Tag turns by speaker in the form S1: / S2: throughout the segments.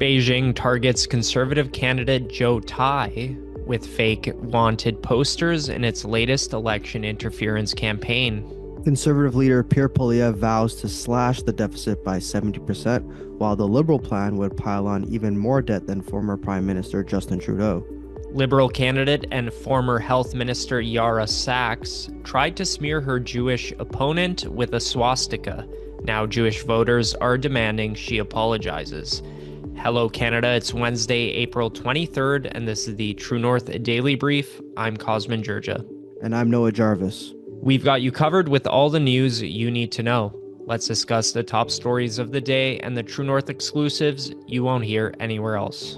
S1: Beijing targets conservative candidate Joe Tay with fake wanted posters in its latest election interference campaign.
S2: Conservative leader Piere Poilievre vows to slash the deficit by 70%, while the Liberal plan would pile on even more debt than former Prime Minister Justin Trudeau.
S1: Liberal candidate and former Health Minister Yaara Saks tried to smear her Jewish opponent with a swastika. Now Jewish voters are demanding she apologizes. Hello, Canada. It's Wednesday, April 23rd, and this is the True North Daily Brief. I'm Cosmin, Dzsurdzsa.
S2: And I'm Noah Jarvis.
S1: We've got you covered with all the news you need to know. Let's discuss the top stories of the day and the True North exclusives you won't hear anywhere else.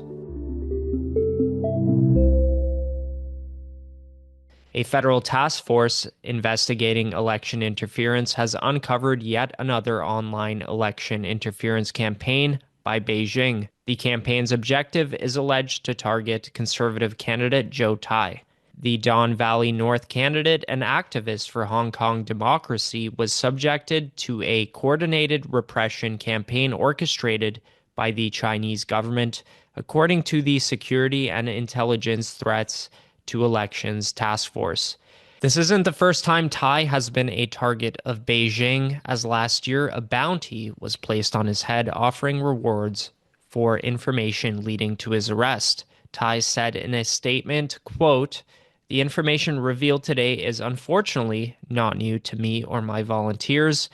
S1: A federal task force investigating election interference has uncovered yet another online election interference campaign by Beijing. The campaign's objective is alleged to target conservative candidate Joe Tay. The Don Valley North candidate and activist for Hong Kong democracy was subjected to a coordinated repression campaign orchestrated by the Chinese government, according to the Security and Intelligence Threats to Elections Task Force. This isn't the first time Tay has been a target of Beijing, as last year a bounty was placed on his head offering rewards for information leading to his arrest. Tay said in a statement, quote, "The information revealed today is unfortunately not new to me or my volunteers.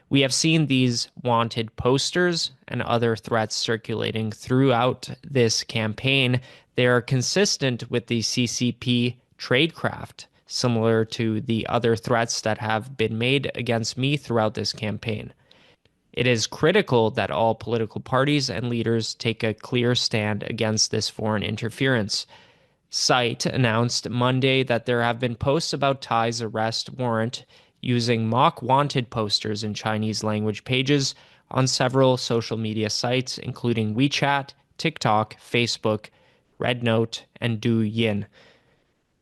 S1: We have seen these wanted posters and other threats circulating throughout this campaign. They are consistent with the CCP tradecraft, similar to the other threats that have been made against me throughout this campaign. It is critical that all political parties and leaders take a clear stand against this foreign interference." Site announced Monday that there have been posts about Tay's arrest warrant using mock wanted posters in Chinese language pages on several social media sites, including WeChat, TikTok, Facebook, RedNote, and Douyin.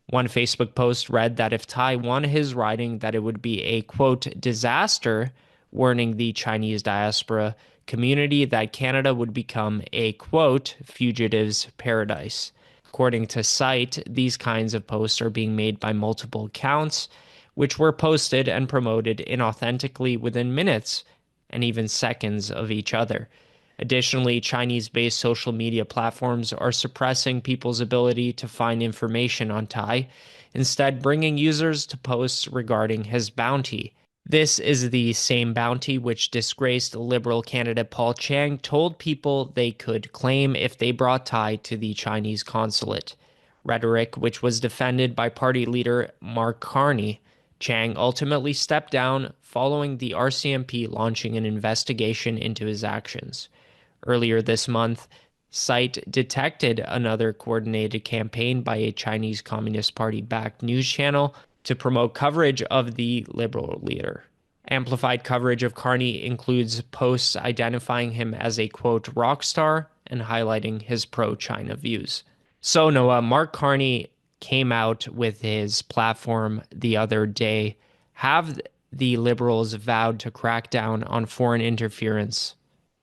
S1: One Facebook post read that if Tay won his riding, that it would be a, quote, disaster, warning the Chinese diaspora community that Canada would become a, quote, fugitive's paradise. According to Site, these kinds of posts are being made by multiple accounts, which were posted and promoted inauthentically within minutes and even seconds of each other. Additionally, Chinese-based social media platforms are suppressing people's ability to find information on Tay, instead bringing users to posts regarding his bounty. This is the same bounty which disgraced Liberal candidate Paul Chang told people they could claim if they brought Tay to the Chinese consulate. Rhetoric which was defended by party leader Mark Carney. Chang ultimately stepped down following the RCMP launching an investigation into his actions. Earlier this month, Site detected another coordinated campaign by a Chinese Communist Party-backed news channel to promote coverage of the Liberal leader. Amplified coverage of Carney includes posts identifying him as a, quote, rock star and highlighting his pro-China views. So, Noah, Mark Carney came out with his platform the other day. Have the Liberals vowed to crack down on foreign interference?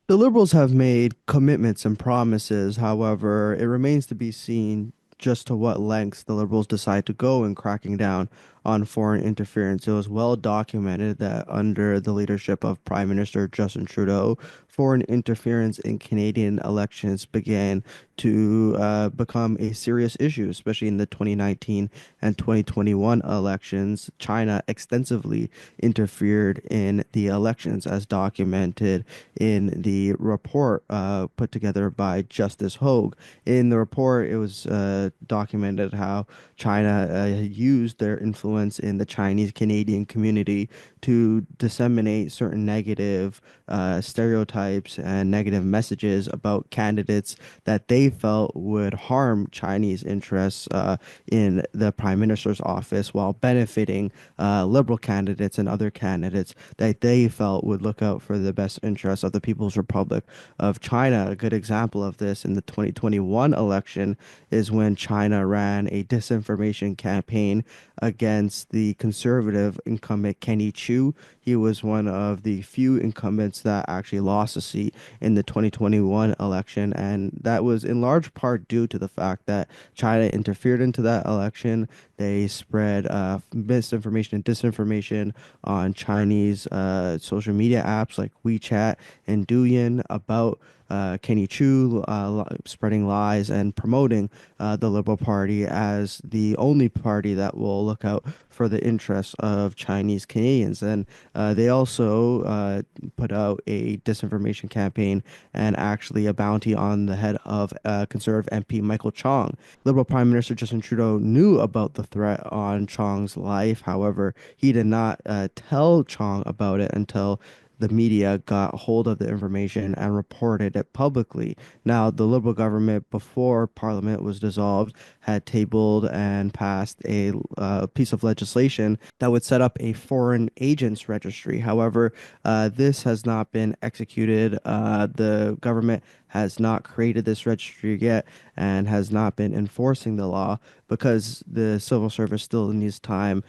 S2: The Liberals have made commitments and promises. However, it remains to be seen just to what lengths the Liberals decide to go in cracking down on foreign interference. It was well documented that under the leadership of Prime Minister Justin Trudeau, foreign interference in Canadian elections began to become a serious issue, especially in the 2019 and 2021 elections. China extensively interfered in the elections, as documented in the report put together by Justice Hogue. In the report, it was documented how China used their influence in the Chinese Canadian community to disseminate certain negative stereotypes and negative messages about candidates that they felt would harm Chinese interests in the Prime Minister's office, while benefiting liberal candidates and other candidates that they felt would look out for the best interests of the People's Republic of China. A good example of this in the 2021 election is when China ran a disinformation campaign against the conservative incumbent Kenny Chiu, Chu. He was one of the few incumbents that actually lost a seat in the 2021 election, and that was in large part due to the fact that China interfered into that election. They spread misinformation and disinformation on Chinese social media apps like WeChat and Douyin about Kenny Chu, spreading lies and promoting the Liberal Party as the only party that will look out for the interests of Chinese Canadians. And they also put out a disinformation campaign and actually a bounty on the head of Conservative MP Michael Chong. Liberal Prime Minister Justin Trudeau knew about the threat on Chong's life. However, he did not tell Chong about it until the media got hold of the information and reported it publicly. Now, the Liberal government, before Parliament was dissolved, had tabled and passed a piece of legislation that would set up a foreign agents registry. However, this has not been executed. The government has not created this registry yet and has not been enforcing the law because the civil service still needs time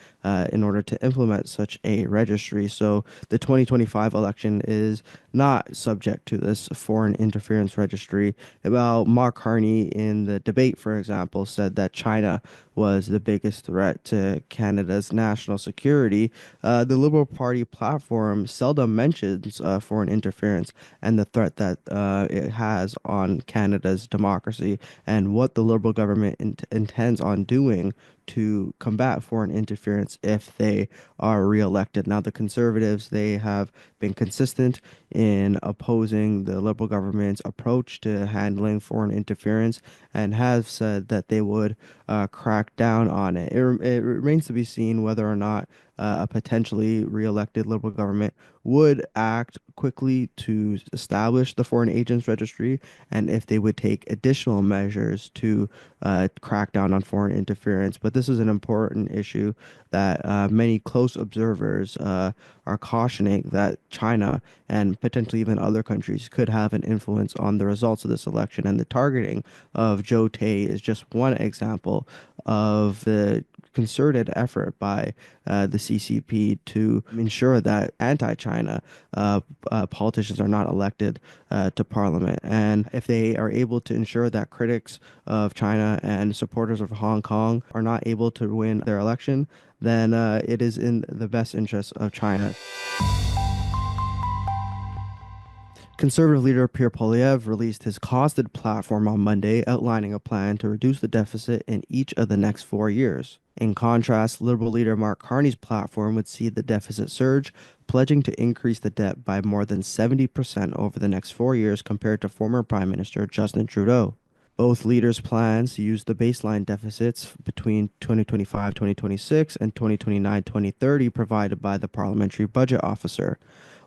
S2: in order to implement such a registry. So the 2025 election is not subject to this foreign interference registry. Well, Mark Carney in the debate, for example, said that China was the biggest threat to Canada's national security. The Liberal Party platform seldom mentions foreign interference and the threat that it has on Canada's democracy and what the Liberal government intends on doing to combat foreign interference if they are reelected. Now, the Conservatives, they have been consistent in opposing the Liberal government's approach to handling foreign interference and have said that they would crack down on it. It remains to be seen whether or not a potentially reelected Liberal government would act quickly to establish the foreign agents registry and if they would take additional measures to crack down on foreign interference. But this is an important issue that many close observers are cautioning that China and potentially even other countries could have an influence on the results of this election. And the targeting of Joe Tay is just one example of the concerted effort by the CCP to ensure that anti-China politicians are not elected to parliament. And if they are able to ensure that critics of China and supporters of Hong Kong are not able to win their election, then it is in the best interest of China. Conservative leader Pierre Poilievre released his costed platform on Monday, outlining a plan to reduce the deficit in each of the next 4 years. In contrast, Liberal leader Mark Carney's platform would see the deficit surge, pledging to increase the debt by more than 70% over the next 4 years compared to former Prime Minister Justin Trudeau. Both leaders' plans use the baseline deficits between 2025-2026 and 2029-2030 provided by the Parliamentary Budget Officer.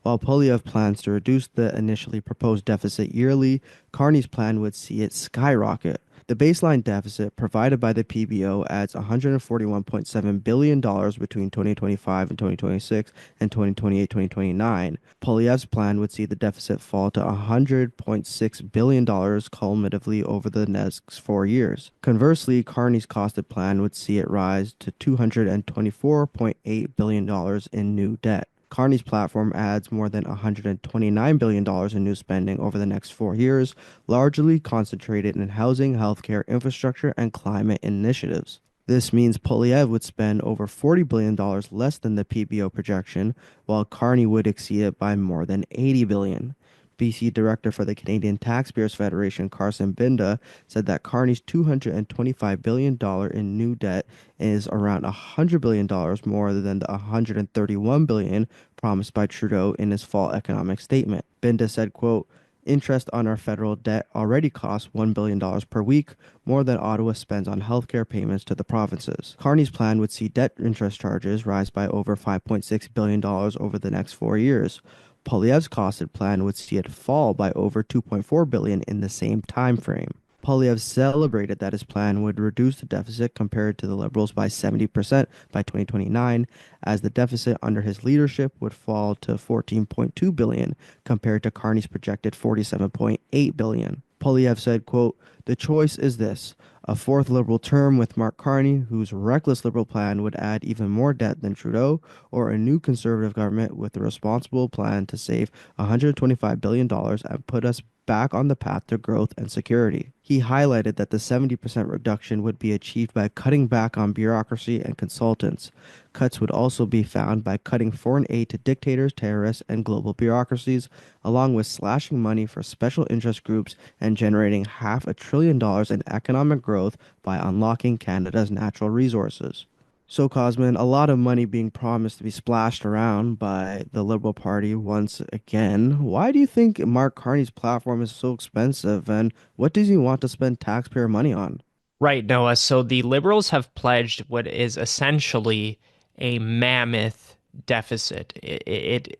S2: While Poilievre plans to reduce the initially proposed deficit yearly, Carney's plan would see it skyrocket. The baseline deficit provided by the PBO adds $141.7 billion between 2025 and 2026 and 2028-2029. Poilievre's plan would see the deficit fall to $100.6 billion cumulatively over the next 4 years. Conversely, Carney's costed plan would see it rise to $224.8 billion in new debt. Carney's platform adds more than $129 billion in new spending over the next 4 years, largely concentrated in housing, healthcare, infrastructure, and climate initiatives. This means Poilievre would spend over $40 billion less than the PBO projection, while Carney would exceed it by more than $80 billion. BC Director for the Canadian Taxpayers Federation, Carson Binda, said that Carney's $225 billion in new debt is around $100 billion more than the $131 billion promised by Trudeau in his fall economic statement. Binda said, quote, "Interest on our federal debt already costs $1 billion per week, more than Ottawa spends on healthcare payments to the provinces." Carney's plan would see debt interest charges rise by over $5.6 billion over the next 4 years. Poilievre's costed plan would see it fall by over $2.4 billion in the same time frame. Poilievre celebrated that his plan would reduce the deficit compared to the Liberals by 70% by 2029, as the deficit under his leadership would fall to $14.2 billion compared to Carney's projected $47.8 billion. Poilievre said, quote, "The choice is this: A fourth Liberal term with Mark Carney, whose reckless Liberal plan would add even more debt than Trudeau, or a new Conservative government with a responsible plan to save $125 billion and put us back on the path to growth and security. He highlighted that the 70% reduction would be achieved by cutting back on bureaucracy and consultants. Cuts would also be found by cutting foreign aid to dictators, terrorists, and global bureaucracies, along with slashing money for special interest groups and generating $500 billion in economic growth by unlocking Canada's natural resources. So, Cosmin, a lot of money being promised to be splashed around by the Liberal Party once again. Why do you think Mark Carney's platform is so expensive, and what does he want to spend taxpayer money on?
S1: Right, Noah. So the Liberals have pledged what is essentially a mammoth deficit. It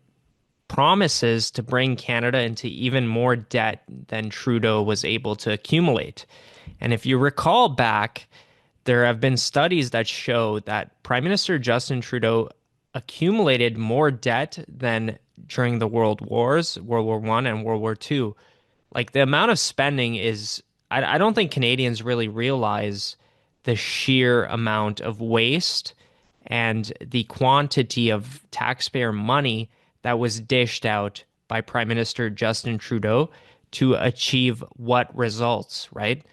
S1: promises to bring Canada into even more debt than Trudeau was able to accumulate. And if you recall back, there have been studies that show that Prime Minister Justin Trudeau accumulated more debt than during the World Wars, World War One and World War Two. Like the amount of spending is, I don't think Canadians really realize the sheer amount of waste and the quantity of taxpayer money that was dished out by Prime Minister Justin Trudeau to achieve what results, right?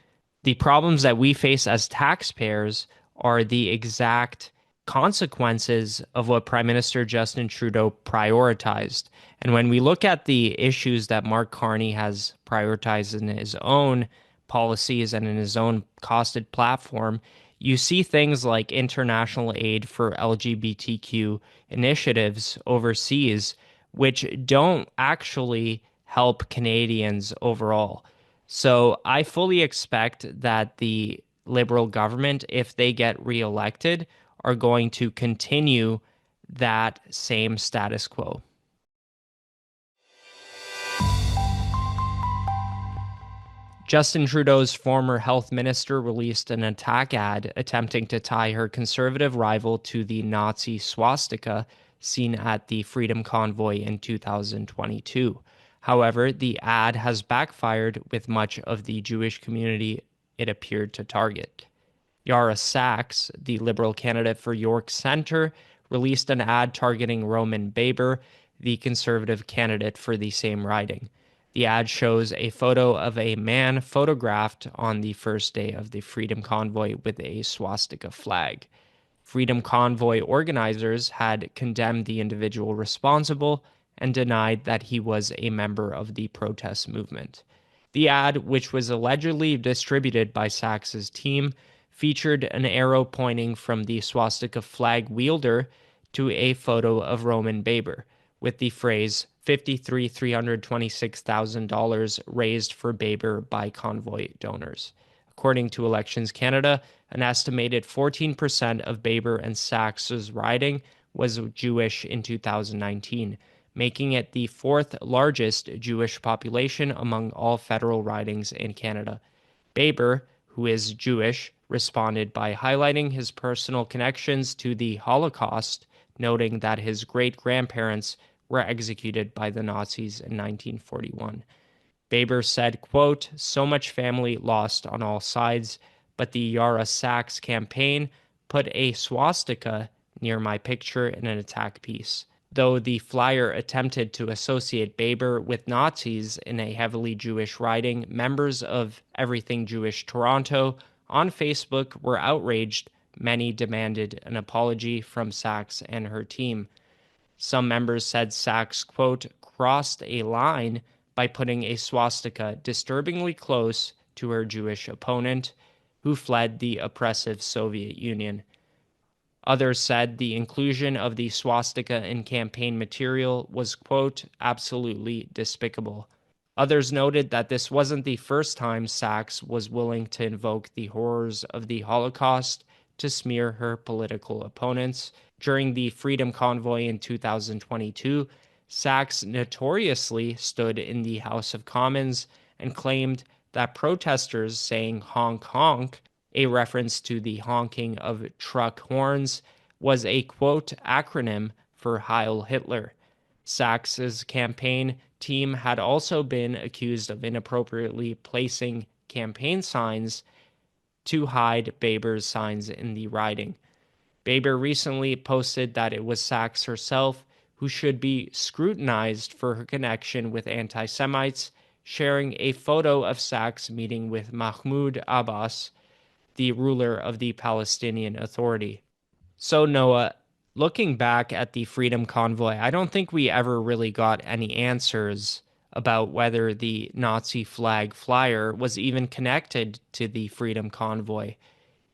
S1: The problems that we face as taxpayers are the exact consequences of what Prime Minister Justin Trudeau prioritized. And when we look at the issues that Mark Carney has prioritized in his own policies and in his own costed platform, you see things like international aid for LGBTQ initiatives overseas, which don't actually help Canadians overall. So I fully expect that the Liberal government, if they get reelected, are going to continue that same status quo. Justin Trudeau's former health minister released an attack ad attempting to tie her conservative rival to the Nazi swastika seen at the Freedom Convoy in 2022. However, the ad has backfired with much of the Jewish community it appeared to target. Yaara Saks, the Liberal candidate for York Centre, released an ad targeting Roman Baber, the Conservative candidate for the same riding. The ad shows a photo of a man photographed on the first day of the Freedom Convoy with a swastika flag. Freedom Convoy organizers had condemned the individual responsible and denied that he was a member of the protest movement. The ad, which was allegedly distributed by Saks's team, featured an arrow pointing from the swastika flag wielder to a photo of Roman Baber, with the phrase $326,000 raised for Baber by convoy donors. According to Elections Canada, an estimated 14% of Baber and Saks's riding was Jewish in 2019, making it the fourth largest Jewish population among all federal ridings in Canada. Baber, who is Jewish, responded by highlighting his personal connections to the Holocaust, noting that his great-grandparents were executed by the Nazis in 1941. Baber said, quote, "So much family lost on all sides, but the Yaara Saks campaign put a swastika near my picture in an attack piece." Though the flyer attempted to associate Baber with Nazis in a heavily Jewish riding, members of Everything Jewish Toronto on Facebook were outraged. Many demanded an apology from Saks and her team. Some members said Saks, quote, "crossed a line by putting a swastika disturbingly close to her Jewish opponent, who fled the oppressive Soviet Union." Others said the inclusion of the swastika in campaign material was, quote, "absolutely despicable." Others noted that this wasn't the first time Saks was willing to invoke the horrors of the Holocaust to smear her political opponents. During the Freedom Convoy in 2022, Saks notoriously stood in the House of Commons and claimed that protesters saying honk honk, a reference to the honking of truck horns, was a quote acronym for Heil Hitler. Saks's campaign team had also been accused of inappropriately placing campaign signs to hide Baber's signs in the riding. Baber recently posted that it was Saks herself who should be scrutinized for her connection with anti Semites, sharing a photo of Saks meeting with Mahmoud Abbas, the ruler of the Palestinian Authority. So, Noah, looking back at the Freedom Convoy, I don't think we ever really got any answers about whether the Nazi flag flyer was even connected to the Freedom Convoy.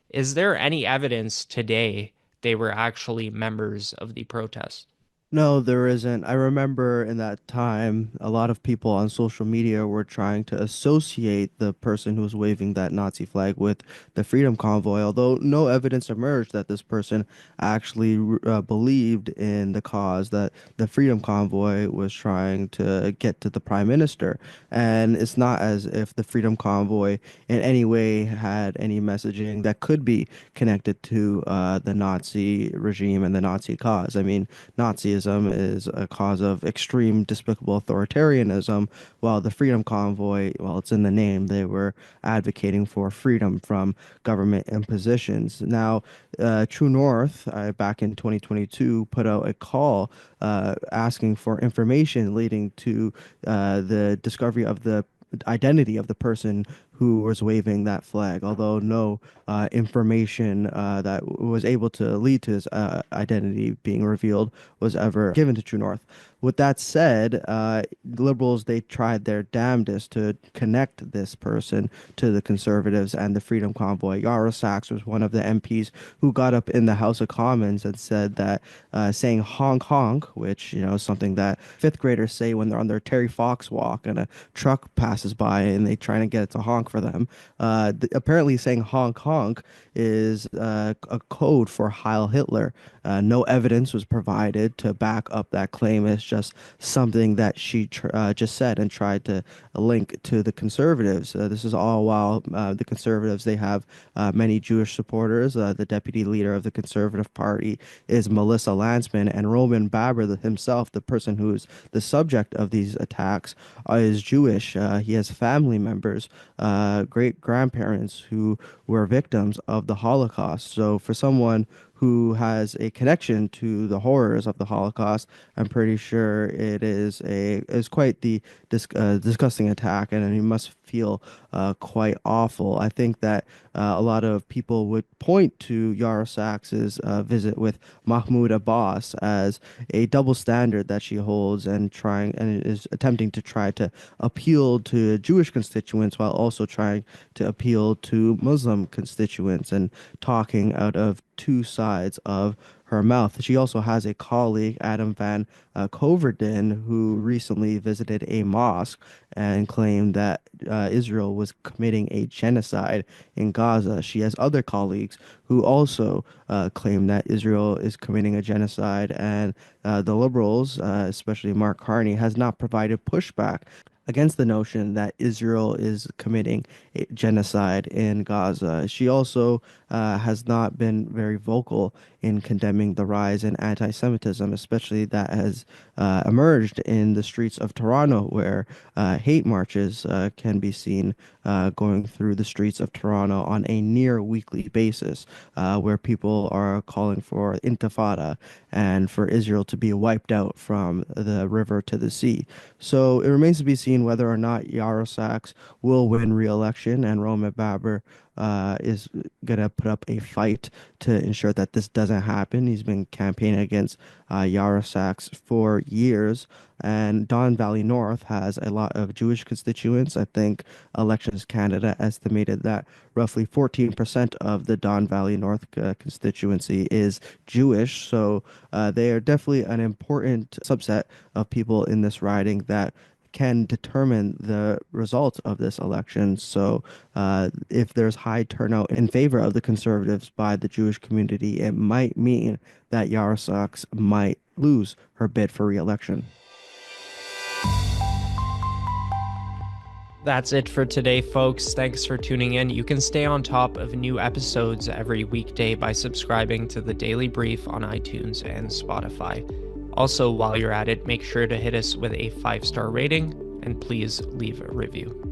S1: Is there any evidence today they were actually members of the protest?
S2: No, there isn't. I remember in that time, a lot of people on social media were trying to associate the person who was waving that Nazi flag with the Freedom Convoy, although no evidence emerged that this person actually believed in the cause that the Freedom Convoy was trying to get to the Prime Minister. And it's not as if the Freedom Convoy in any way had any messaging that could be connected to the Nazi regime and the Nazi cause. I mean, Nazism is a cause of extreme, despicable authoritarianism, while the Freedom Convoy, well, it's in the name, they were advocating for freedom from government impositions. Now, True North, back in 2022, put out a call asking for information leading to the discovery of the identity of the person who was waving that flag, although no information that was able to lead to his identity being revealed was ever given to True North. With that said, liberals, they tried their damnedest to connect this person to the conservatives and the Freedom Convoy. Yaara Saks was one of the MPs who got up in the House of Commons and said that saying honk honk, which, you know, is something that fifth graders say when they're on their Terry Fox walk and a truck passes by and they try to get it to honk for them. Apparently saying honk honk is a code for Heil Hitler. No evidence was provided to back up that claim. It's just something that she just said and tried to link to the conservatives. This is all while the conservatives, they have many Jewish supporters. The deputy leader of the Conservative Party is Melissa Landsman, and Roman Baber himself, the person who is the subject of these attacks, is Jewish. He has family members, great grandparents who were victims of the Holocaust. So for someone who has a connection to the horrors of the Holocaust, I'm pretty sure is quite the disgusting attack, and he must feel quite awful. I think that a lot of people would point to Yaara Saks's visit with Mahmoud Abbas as a double standard that she holds and trying and is attempting to try to appeal to Jewish constituents while also trying to appeal to Muslim constituents and talking out of two sides of her mouth. She also has a colleague, Adam Van Coverdin, who recently visited a mosque and claimed that Israel was committing a genocide in Gaza. She has other colleagues who also claim that Israel is committing a genocide, and the liberals, especially Mark Carney, has not provided pushback against the notion that Israel is committing a genocide in Gaza. She also has not been very vocal in condemning the rise in anti-Semitism, especially that has emerged in the streets of Toronto, where hate marches can be seen going through the streets of Toronto on a near weekly basis, where people are calling for intifada and for Israel to be wiped out from the river to the sea. So it remains to be seen whether or not Yaara Saks will win re-election, and Roman Baber is going to put up a fight to ensure that this doesn't happen. He's been campaigning against Yaara Saks for years, and Don Valley North has a lot of Jewish constituents. I think Elections Canada estimated that roughly 14% of the Don Valley North constituency is Jewish, so they are definitely an important subset of people in this riding that can determine the result of this election. So, if there's high turnout in favor of the conservatives by the Jewish community, it might mean that Yaara Saks might lose her bid for re-election.
S1: That's it for today, folks. Thanks for tuning in. You can stay on top of new episodes every weekday by subscribing to the Daily Brief on iTunes and Spotify. Also, while you're at it, make sure to hit us with a 5-star rating and please leave a review.